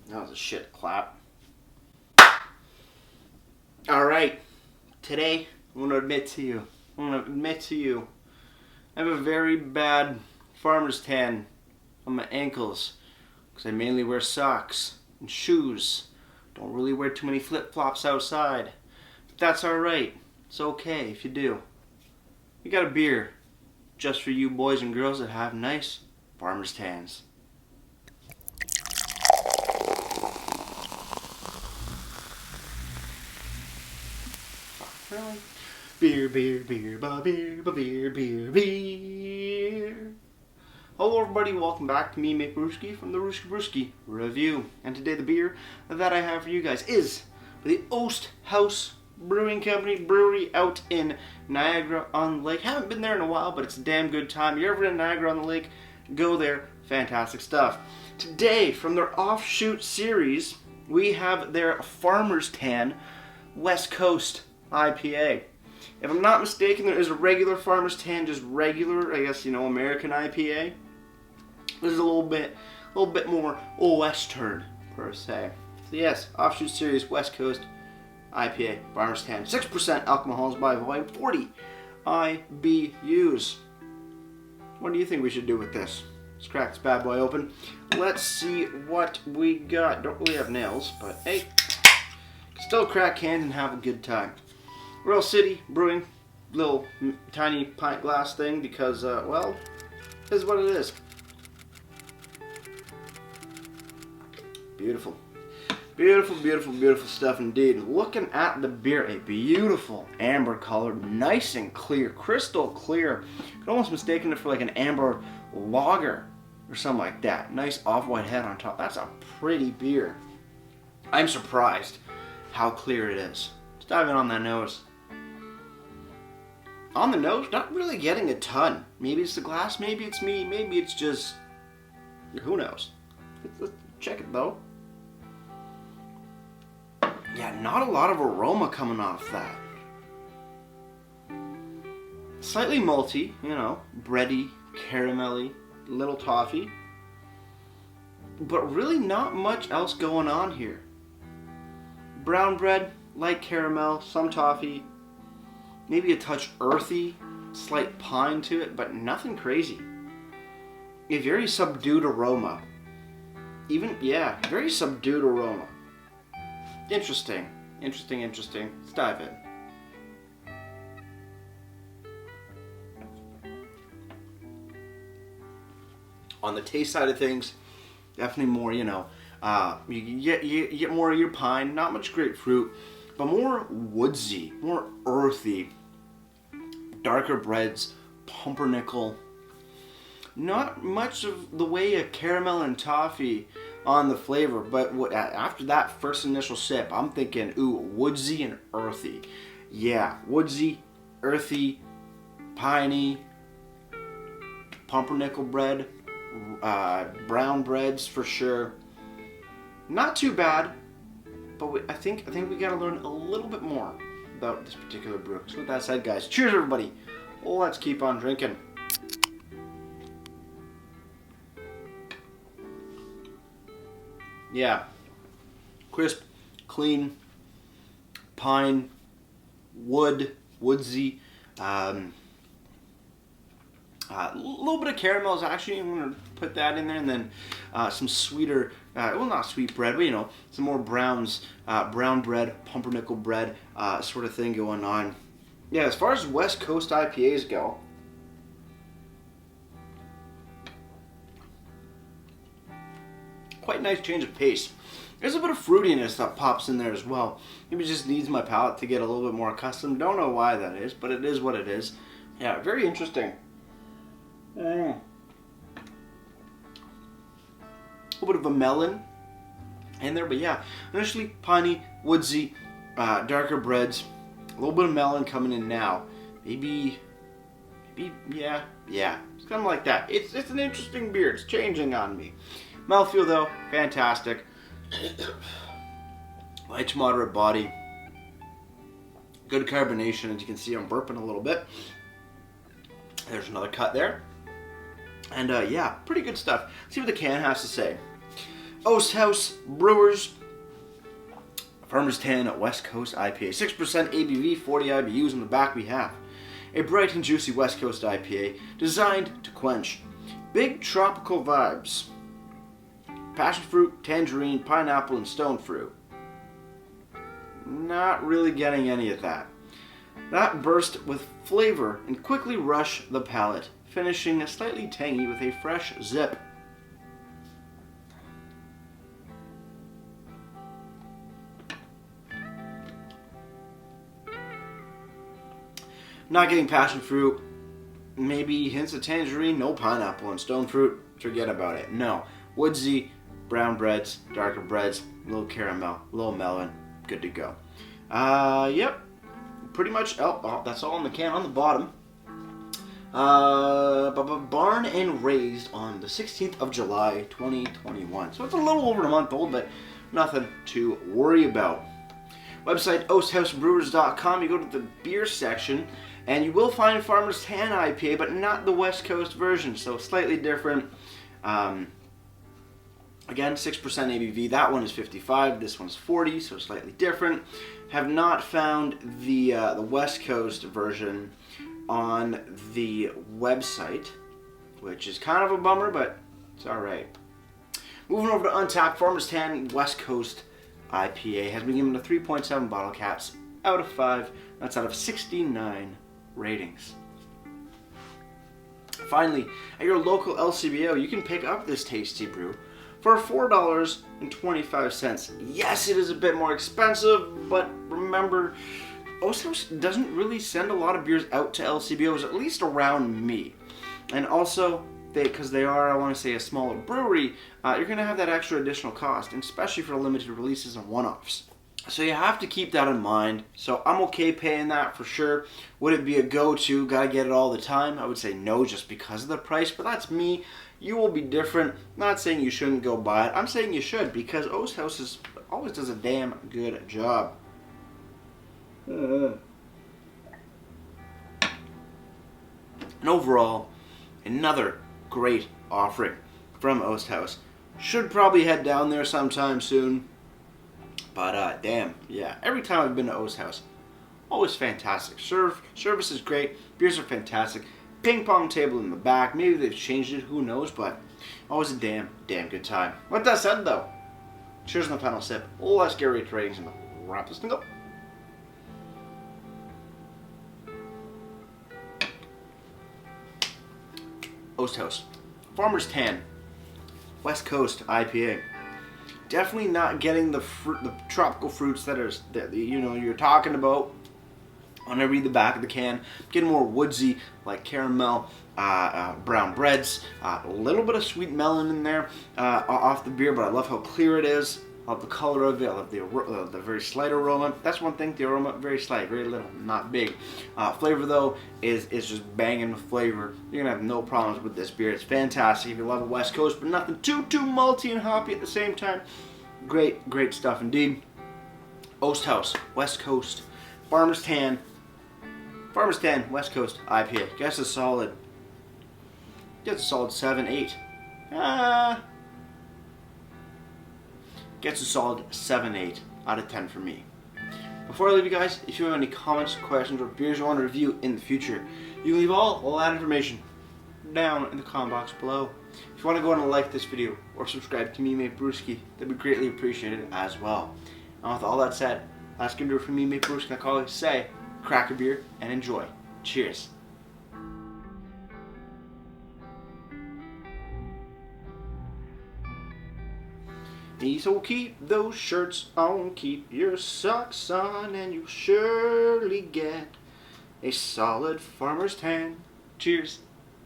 That was a shit clap. Alright, today I'm going to admit to you, I have a very bad farmer's tan on my ankles because I mainly wear socks and shoes. Don't really wear too many flip-flops outside. But that's alright. It's okay if you do. We got a beer just for you boys and girls that have nice farmer's tans. Really? Beer, beer, beer, beer, beer, beer, beer. Hello everybody, welcome back to me, Mick Brewski from the Brewski Review. And today the beer that I have for you guys is the Oast House Brewing Company brewery out in Niagara-on-the-Lake. Haven't been there in a while, but it's a damn good time. You're ever in Niagara-on-the-Lake, go there. Fantastic stuff. Today, from their offshoot series, we have their Farmer's Tan West Coast IPA. If I'm not mistaken, there is a regular Farmer's Tan, just regular, I guess, American IPA. This is a little bit more Western, per se. So yes, offshoot series, West Coast IPA, Farmer's Tan. 6% alcohol by volume, 40 IBUs. What do you think we should do with this? Let's crack this bad boy open. Let's see what we got. Don't really have nails, but hey, still crack cans and have a good time. Royal City Brewing, little tiny pint glass thing because, well, this is what it is. Beautiful. Beautiful, beautiful, beautiful stuff indeed. Looking at the beer, a beautiful amber color, nice and clear, crystal clear. You could almost mistaken it for like an amber lager or something like that. Nice off-white head on top. That's a pretty beer. I'm surprised how clear it is. Let's dive in on that nose. On the nose, not really getting a ton. Maybe it's the glass, maybe it's me, maybe it's just... who knows? Let's check it though. Yeah, not a lot of aroma coming off that. Slightly malty, bready, caramelly, little toffee. But really not much else going on here. Brown bread, light caramel, some toffee. Maybe a touch earthy, slight pine to it, but nothing crazy. A very subdued aroma. Very subdued aroma. Interesting. Let's dive in. On the taste side of things, definitely more, you get more of your pine, not much grapefruit, but more woodsy, more earthy. Darker breads, pumpernickel. Not much of the way of caramel and toffee on the flavor, but after that first initial sip, I'm thinking, ooh, woodsy and earthy. Yeah, woodsy, earthy, piney, pumpernickel bread, brown breads for sure. Not too bad, but I think we gotta learn a little bit more about this particular brew. So with that said, guys, cheers everybody. Let's keep on drinking. Yeah, crisp, clean, pine, woodsy. A little bit of caramels actually. I'm gonna put that in there, and then some sweeter, well, not sweet bread, but some more browns, brown bread, pumpernickel bread, sort of thing going on. Yeah, as far as West Coast IPAs go, quite nice change of pace. There's a bit of fruitiness that pops in there as well. Maybe it just needs my palate to get a little bit more accustomed. Don't know why that is, but it is what it is. Yeah, very interesting. A little bit of a melon in there, but yeah, initially piney, woodsy, darker breads, a little bit of melon coming in now. Maybe, yeah, it's kind of like that. It's an interesting beer. It's changing on me. Mouthfeel though, fantastic. Light to moderate body. Good carbonation, as you can see. I'm burping a little bit. There's another cut there. And yeah, pretty good stuff. Let's see what the can has to say. Oast House Brewers Farmer's Tan West Coast IPA. 6% ABV, 40 IBUs. On the back we have a bright and juicy West Coast IPA designed to quench big tropical vibes. Passion fruit, tangerine, pineapple, and stone fruit. Not really getting any of that. That burst with flavor and quickly rush the palate, finishing slightly tangy with a fresh zip. Not getting passion fruit, maybe hints of tangerine, no pineapple and stone fruit, forget about it. No, woodsy, brown breads, darker breads, a little caramel, a little melon, good to go. Yep, pretty much, that's all in the can on the bottom. Barn and raised on the 16th of July, 2021. So it's a little over a month old, but nothing to worry about. Website oasthousebrewers.com. You go to the beer section and you will find Farmer's Tan IPA, but not the West Coast version, so slightly different. Again, 6% ABV. That one is 55. This one's 40, so slightly different. Have not found the West Coast version on the website, which is kind of a bummer, but it's all right. Moving over to Untapped, Farmer's Tan West Coast IPA has been given a 3.7 bottle caps out of 5. That's out of 69 ratings. Finally, at your local LCBO, you can pick up this tasty brew for $4.25. Yes, it is a bit more expensive, but remember, Oast House doesn't really send a lot of beers out to LCBOs, at least around me. And also, because they are, I want to say, a smaller brewery, you're going to have that extra additional cost, and especially for limited releases and one-offs. So you have to keep that in mind. So I'm okay paying that for sure. Would it be a go-to? Gotta get it all the time? I would say no, just because of the price, but that's me. You will be different. Not saying you shouldn't go buy it. I'm saying you should, because Oast House always does a damn good job. And overall, another great offering from Oast House. Should probably head down there sometime soon. But damn, yeah. Every time I've been to Oast House, always fantastic. Service is great. Beers are fantastic. Ping pong table in the back. Maybe they've changed it. Who knows? But always a damn good time. With that said, though, cheers on the final sip. Let's get ready to ratings and wrap this thing up. Oast House, Farmer's Tan, West Coast IPA. Definitely not getting the tropical fruits that you're talking about. When I read the back of the can, getting more woodsy, like caramel, brown breads, a little bit of sweet melon in there off the beer, but I love how clear it is. I love the color of it. I love the very slight aroma. That's one thing, the aroma, very slight, very little, not big. Flavor, though, is just banging with flavor. You're going to have no problems with this beer. It's fantastic if you love the West Coast, but nothing too malty and hoppy at the same time. Great stuff indeed. Oast House, West Coast, Farmer's Tan, West Coast IPA. Gets a solid 7, 8. Gets a solid 7, 8 out of 10 for me. Before I leave you guys, if you have any comments, questions, or beers you want to review in the future, you can leave all that information down in the comment box below. If you want to go and like this video or subscribe to me, Mate Brewski, that'd be greatly appreciated as well. And with all that said, that's gonna do it for me, Mate Brewski. Like I always say, crack a beer and enjoy. Cheers. So keep those shirts on, keep your socks on, and you'll surely get a solid Farmer's Tan. Cheers.